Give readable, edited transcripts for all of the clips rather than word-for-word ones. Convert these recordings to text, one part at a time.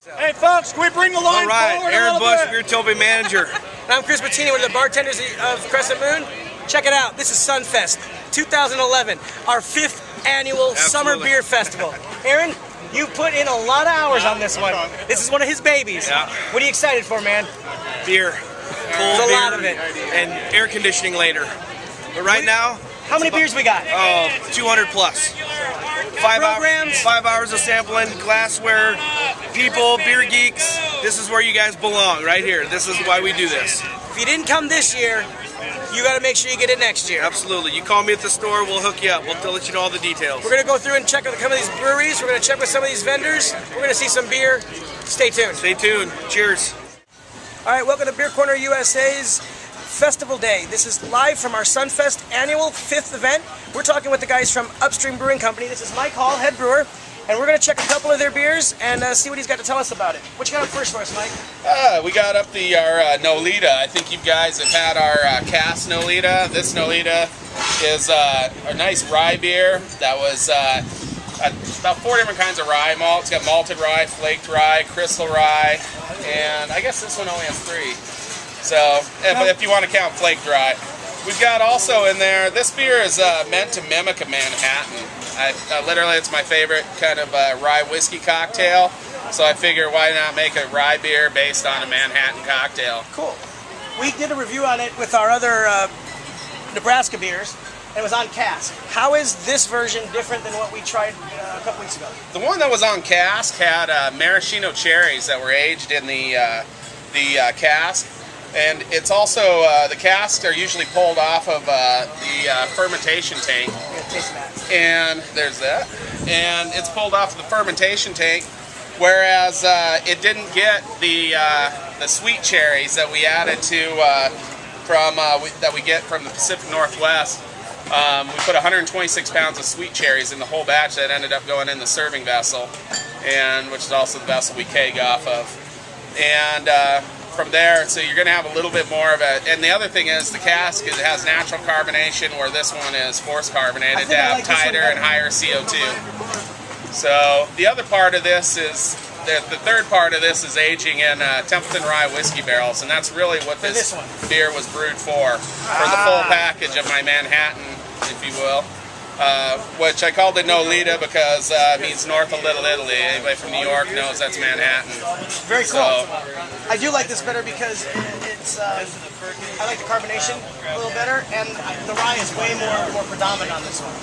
Hey folks, can we bring the line forward Aaron a little Bush, bit? Beercorner manager. I'm Chris Bettini, one of the bartenders of Crescent Moon. Check it out. This is Sunfest 2011, our 5th annual summer beer festival. Aaron, you put in a lot of hours on this one. This is one of his babies. Yeah. What are you excited for, man? Beer. Cold There's a beer. lot of it. And air conditioning later. But right now, How many beers we got? 200 plus. 5 hours of sampling, glassware, people, beer geeks. This is where you guys belong, right here. This is why we do this. If you didn't come this year, you got to make sure you get it next year. Absolutely. You call me at the store, we'll hook you up. We'll let you know all the details. We're going to go through and check with some of these breweries. We're going to check with some of these vendors. We're going to see some beer. Stay tuned. Stay tuned. Cheers. All right, welcome to Beercorner USA's Festival Day. This is live from our Sunfest annual 5th event. We're talking with the guys from Upstream Brewing Company. This is Mike Hall, head brewer, and we're going to check a couple of their beers and see what he's got to tell us about it. What you got up first for us, Mike? We got up our Nolita. I think you guys have had our cast Nolita. This Nolita is a nice rye beer that was about 4 different kinds of rye malt. It's got malted rye, flaked rye, crystal rye, and I guess this one only has 3. So, if you want to count flaked rye. We've got also in there, this beer is meant to mimic a Manhattan. Literally, it's my favorite kind of rye whiskey cocktail. So I figure why not make a rye beer based on a Manhattan cocktail. Cool. We did a review on it with our other Nebraska beers, and it was on cask. How is this version different than what we tried a couple weeks ago? The one that was on cask had maraschino cherries that were aged in the cask. And it's also, the casks are usually pulled off of the fermentation tank. And there's that. And it's pulled off of the fermentation tank, whereas it didn't get the sweet cherries that we added to, that we get from the Pacific Northwest. We put 126 pounds of sweet cherries in the whole batch that ended up going in the serving vessel, and which is also the vessel we keg off of. And from there, so you're going to have a little bit more of it. And the other thing is the cask, it has natural carbonation, where this one is forced carbonated to have tighter and higher CO2. So the other part of this is, the third part of this is aging in Templeton rye whiskey barrels, and that's really what this beer was brewed for the full package of my Manhattan, if you will. Which I called it Nolita because it means north of Little Italy. Anybody from New York knows that's Manhattan. Very cool. I do like this better because it's, I like the carbonation a little better, and the rye is way more predominant on this one.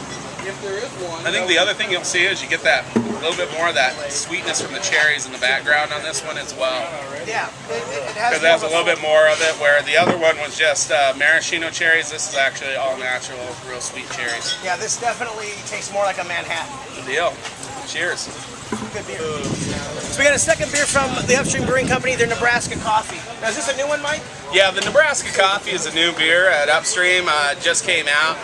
If there is one. I think the other thing you'll see is you get that a little bit more of that sweetness from the cherries in the background on this one as well. Yeah, it has. Because it has a little bit more of it, where the other one was just maraschino cherries. This is actually all natural, real sweet cherries. Yeah, this definitely tastes more like a Manhattan. Good deal. Cheers. Good beer. So we got a second beer from the Upstream Brewing Company, their Nebraska Coffee. Now, is this a new one, Mike? Yeah, the Nebraska Coffee is a new beer at Upstream. Just came out.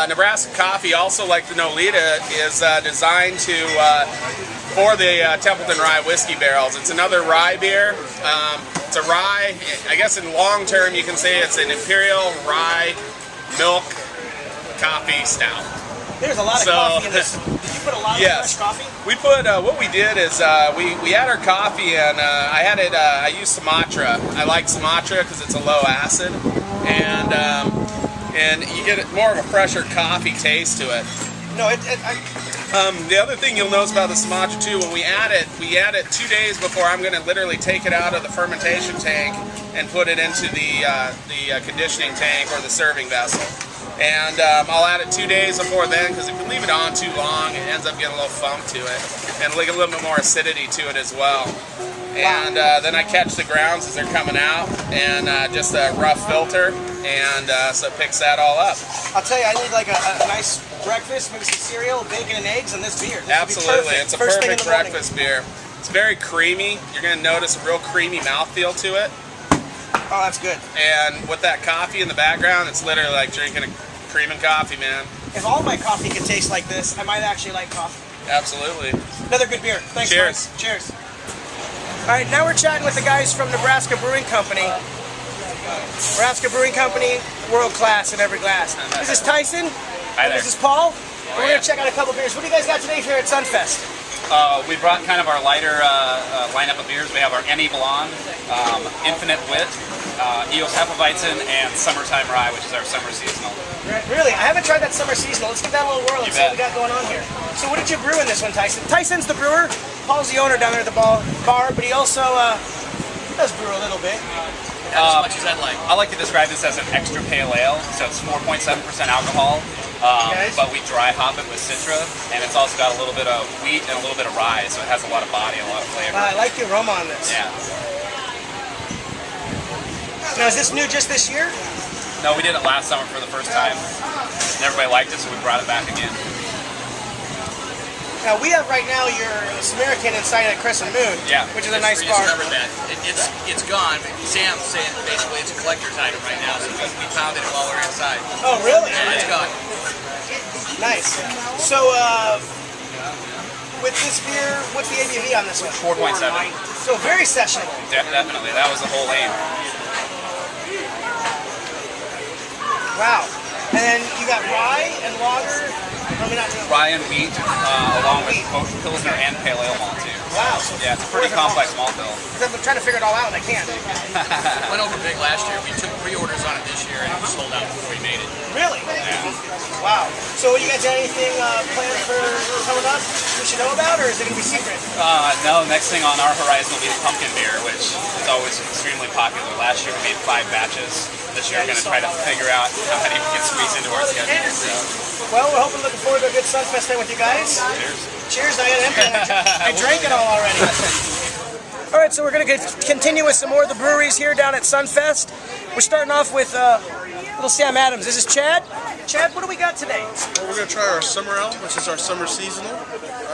Nebraska Coffee, also like the Nolita, is designed for the Templeton rye whiskey barrels. It's another rye beer. It's a rye, I guess in long term you can say it's an Imperial rye milk coffee stout. There's a lot of coffee in this. Did you put a lot of fresh coffee? We put, what we did is we had our coffee, and I used Sumatra. I like Sumatra because it's a low acid, and you get more of a fresher coffee taste to it. No, the other thing you'll notice about the Sumatra too, when we add it 2 days before I'm going to literally take it out of the fermentation tank and put it into the conditioning tank or the serving vessel. And I'll add it 2 days before then, because if you leave it on too long, it ends up getting a little funk to it, and like a little bit more acidity to it as well. And then I catch the grounds as they're coming out, and just a rough filter, and so it picks that all up. I'll tell you, I need like a nice breakfast, maybe some cereal, bacon and eggs, and this beer. Absolutely, it's a perfect breakfast beer. It's very creamy. You're going to notice a real creamy mouthfeel to it. Oh, that's good. And with that coffee in the background, it's literally like drinking a cream and coffee, man. If all my coffee could taste like this, I might actually like coffee. Absolutely. Another good beer. Thanks, Cheers. Mike. Cheers. All right, now we're chatting with the guys from Nebraska Brewing Company. Nebraska Brewing Company, world class in every glass. This is Tyson. Hi there. This is Paul. We're going to check out a couple beers. What do you guys got today here at Sunfest? We brought kind of our lighter lineup of beers. We have our Emmy Blonde, Infinite Wit, EOS Hefeweizen, and Summertime Rye, which is our summer seasonal. Really? I haven't tried that summer seasonal. Let's give that a little whirl and see what we got going on here. So what did you brew in this one, Tyson? Tyson's the brewer. Paul's the owner down there at the bar, but he also does brew a little bit. Not as much as I'd like. I like to describe this as an extra pale ale, so it's 4.7% alcohol. But we dry hop it with Citra, and it's also got a little bit of wheat and a little bit of rye, so it has a lot of body and a lot of flavor. I like the aroma on this. Yeah. Now, is this new just this year? No, we did it last summer for the first time, and everybody liked it, so we brought it back again. Now, we have right now your Samaritan inside at Crescent Moon, which is a nice bar. Remember that. It's gone. Sam's saying basically it's a collector's item right now, so we found it while we were inside. Oh, really? Yeah, it's gone. Nice. So, with this beer, what's the ABV on this one? 4.7. So very sessionable. Definitely. That was the whole aim. Wow. And then you got rye and lager. Rye and wheat, along with both Pilsner and Pale Ale malt too. Wow. Yeah, it's a pretty complex malt bill. I'm trying to figure it all out and I can't. Went over big last year. We took pre-orders on it this year and it was sold out before we made it. Really? Yeah. Wow. So you guys got anything planned for coming up we should know about, or is it going to be secret? No, next thing on our horizon will be the pumpkin beer, which is always extremely popular. Last year we made 5 batches. This year we're going to try to figure out how many we can squeeze into our schedule. So. Well, we're looking forward to a good Sunfest day with you guys. Cheers. Cheers. I got an empty. I drank it all already. All right, so we're going to continue with some more of the breweries here down at Sunfest. We're starting off with little Sam Adams. This is Chad. Chad, what do we got today? Well, we're going to try our Summer Ale, which is our summer seasonal.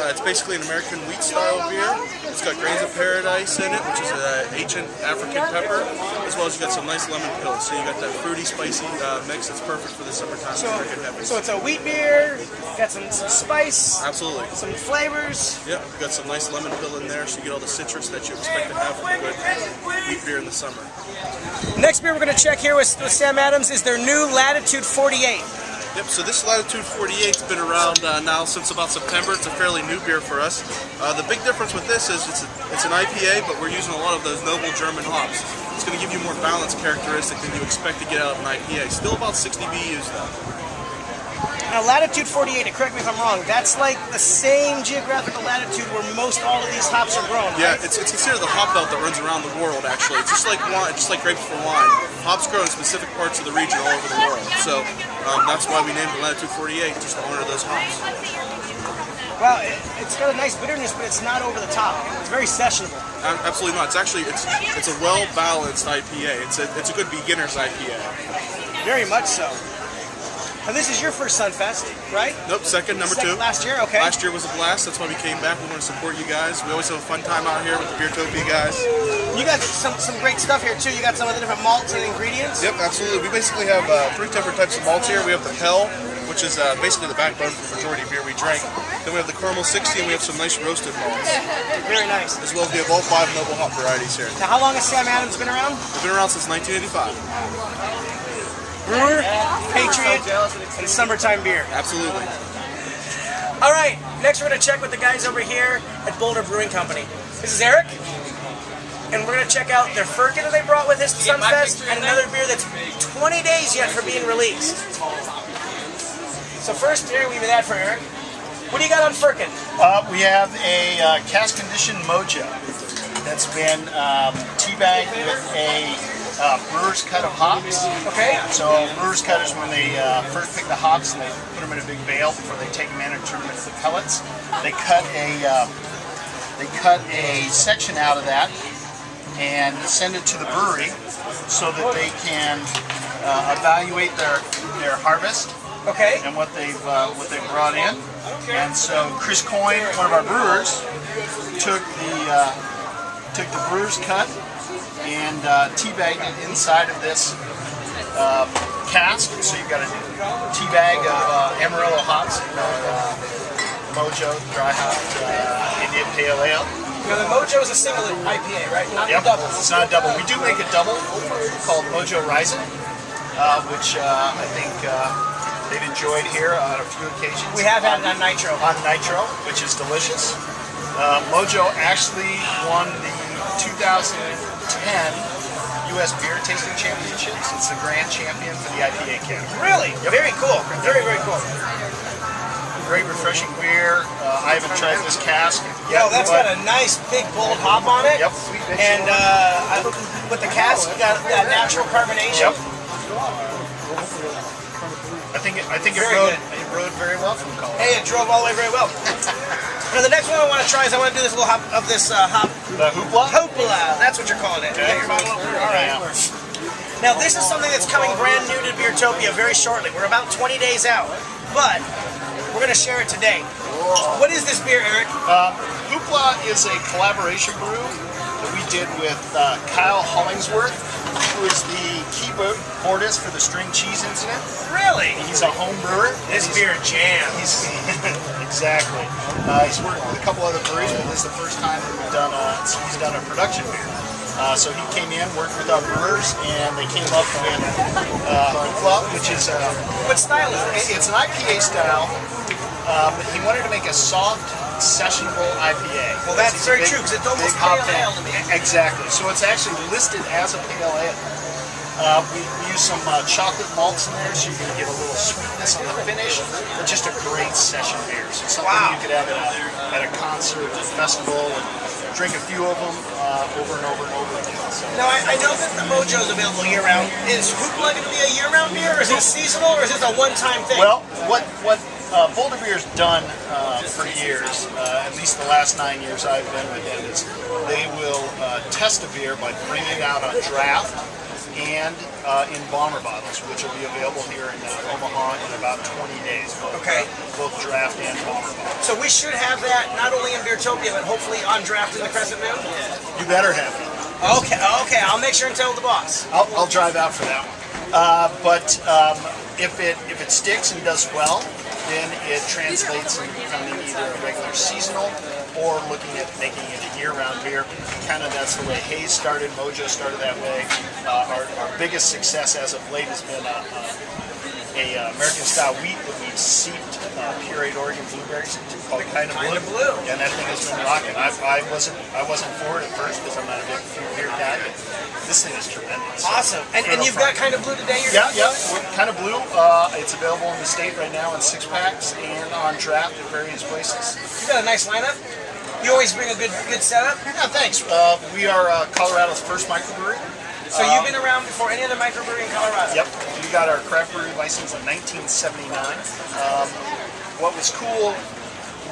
It's basically an American wheat style beer. It's got grains of paradise in it, which is an ancient African pepper, as well as you got some nice lemon pills. So you got that fruity, spicy mix that's perfect for the summertime. So it's a wheat beer, got some spice. Absolutely. Some flavors. Yep, you got some nice lemon pill in there, so you get all the citrus that you expect to have from a good wheat beer in the summer. Next beer we're going to check here with Sam Adams is their new Latitude 48. Yep, so this Latitude 48's been around now since about September. It's a fairly new beer for us. The big difference with this is it's an IPA, but we're using a lot of those noble German hops. It's going to give you more balanced characteristic than you expect to get out of an IPA. Still about 60 BUs though. Now Latitude 48, and correct me if I'm wrong, that's like the same geographical latitude where most all of these hops are grown, Yeah, right? it's considered the hop belt that runs around the world actually. It's just like wine, just like grapes for wine. Hops grow in specific parts of the region all over the world. So that's why we named it Latitude 48, just to honor those hops. Well, it's got a nice bitterness, but it's not over the top. It's very sessionable. Absolutely not. It's actually it's a well-balanced IPA. It's a good beginner's IPA. Very much so. And this is your first Sunfest, right? Nope, second, number 2. Last year, okay. Last year was a blast. That's why we came back. We want to support you guys. We always have a fun time out here with the Beertopia guys. You got some great stuff here too. You got some of the different malts and ingredients. Yep, absolutely. We basically have 3 different types of malts here. We have the Hell, which is basically the backbone for the majority of beer we drink. Then we have the Caramel 60, and we have some nice roasted malts. Very nice. As well as we have all 5 noble hop varieties here. Now, how long has Sam Adams been around? We've been around since 1985. Brewer, Patriot, and summertime beer. Absolutely. All right, next we're going to check with the guys over here at Boulder Brewing Company. This is Eric, and we're going to check out their Firkin that they brought with us to Sunfest, and another beer that's 20 days yet for being released. So first, here we have that for Eric. What do you got on Firkin? We have a cask conditioned Mojo that's been teabagged with a brewer's cut of hops. Okay. So brewer's cut is when they first pick the hops and they put them in a big bale before they take them in and turn them into the pellets. They cut a section out of that and send it to the brewery so that they can evaluate their harvest. Okay. And what they've brought in. And so Chris Coyne, one of our brewers, took the brewer's cut and teabagged it inside of this cask. So you've got a teabag of Amarillo hops, Mojo, dry hopped Indian Pale Ale. Now the Mojo is a single IPA, right? Not Yep, a double. it's not a double. We do make a double called Mojo Rising, which I think they've enjoyed here on a few occasions. We have had it on Nitro. On Nitro, which is delicious. Mojo actually won the 2010 U.S. Beer Tasting Championships. It's the grand champion for the IPA category. Really? Yep. Very cool. Very, very cool. Great refreshing beer. I haven't tried this cask. Yo, that's got a nice big bold hop on it. Yep. And with the cask, you got natural carbonation. Yep. I think it rode very well from Colorado. Hey, it drove all the way very well. Now the next one I want to try is I want to do this little hop of this hop. The hoopla? Hoopla. That's what you're calling it. Okay. All right. Now this is something that's coming brand new to Beertopia very shortly. We're about 20 days out, but we're going to share it today. What is this beer, Eric? Hoopla is a collaboration brew that we did with Kyle Hollingsworth, who is the keyboardist for the string cheese incident. Really? He's a home brewer. This beer jams. Exactly. He's worked with a couple other breweries, but this is the first time that he's done a production beer. So he came in, worked with our brewers, and they came up with Hoopla, which is what style is this? It's an IPA style. He wanted to make a soft, sessionable IPA. Well, that's very true, because it's almost pale ale to me. Exactly. So it's actually listed as a pale ale. We use some chocolate malts in there, so you're going to get a little sweetness on the finish, but just a great session beer. So something you could have at a concert, a festival, and drink a few of them over and over and over again. So, now, I know that the Mojo is available year-round. Is Hoopla going to be a year-round beer, or is it seasonal, or is it a one-time thing? Well, what Boulder Beer's done for years, at least the last 9 years I've been with them, is they will test a beer by bringing it out on draft and in bomber bottles, which will be available here in Omaha in about 20 days. Both draft and bomber bottles. So we should have that not only in Beertopia, but hopefully on draft in the Crescent Moon? You better have it. Okay, I'll make sure and tell the boss. I'll drive out for that one. But if it sticks and does well, then it translates into becoming either a regular seasonal or looking at making it a year-round beer. Kind of that's the way Hayes started, Mojo started that way. Our biggest success as of late has been a American-style wheat that we've seeped pureed Oregon blueberries into called Kind of Blue. And that thing has been rocking. I wasn't for it at first because I'm not a big beer guy, but this thing is tremendous. Awesome. And you've got Kind of Blue today? Yeah. Kind of Blue. It's available in the state right now in 6-packs and on draft at various places. You got a nice lineup. You always bring a good setup. Yeah, thanks. We are Colorado's first microbrewery. So you've been around before any other microbrewery in Colorado? Yep. We got our craft brewery license in 1979. What was cool,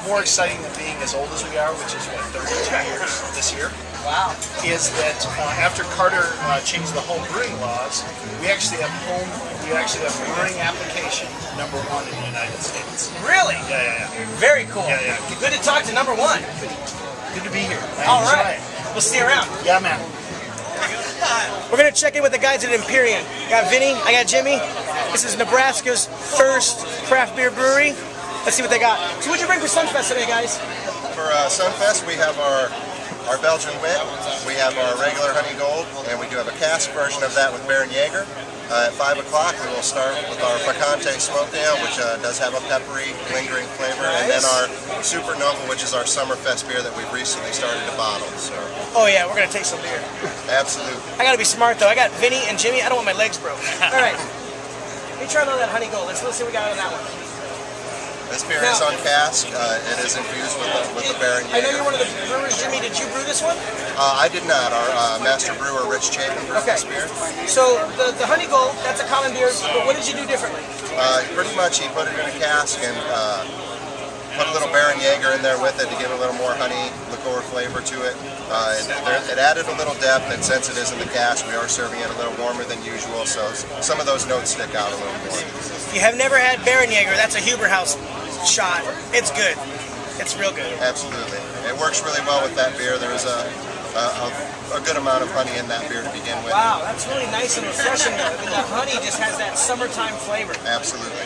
more exciting than being as old as we are, which is 32 years this year. Wow. Is that after Carter changed the home brewing laws, we actually have brewing application #1 in the United States. Really? Yeah. Very cool. Yeah. Good to talk to #1. Good to be here. All right. We'll see you around. Yeah, man. We're going to check in with the guys at Empyrean. I got Vinny, I got Jimmy. This is Nebraska's first craft beer brewery. Let's see what they got. So what'd you bring for Sunfest today, guys? For Sunfest, we have our Belgian wit, we have our regular honey gold, and we do have a cask version of that with Baron Jaeger. At 5 o'clock, we will start with our Picante Smoked Ale, which does have a peppery, lingering flavor, and then our Supernova, which is our Summerfest beer that we've recently started to bottle. So. Oh yeah, we're going to take some beer. Absolutely. I got to be smart though. I got Vinny and Jimmy. I don't want my legs broke. All right. Let me try on that honey gold. Let's see what we got on that one. This beer is on cask. It is infused with the Baron Jaeger. I know you're one of the brewers, Jimmy. Did you brew this one? I did not. Our master brewer, Rich Chapin, brewed this beer. So the honey gold, that's a common beer, but what did you do differently? Pretty much he put it in a cask and put a little Baron Jaeger in there with it to give a little more honey liqueur flavor to it. It added a little depth, and since it is in the cask, we are serving it a little warmer than usual, so some of those notes stick out a little more. If you have never had Baron Jaeger, that's a Huber House shot. It's good. It's real good. Absolutely. It works really well with that beer. There is a good amount of honey in that beer to begin with. Wow, that's really nice and refreshing. The honey just has that summertime flavor. Absolutely.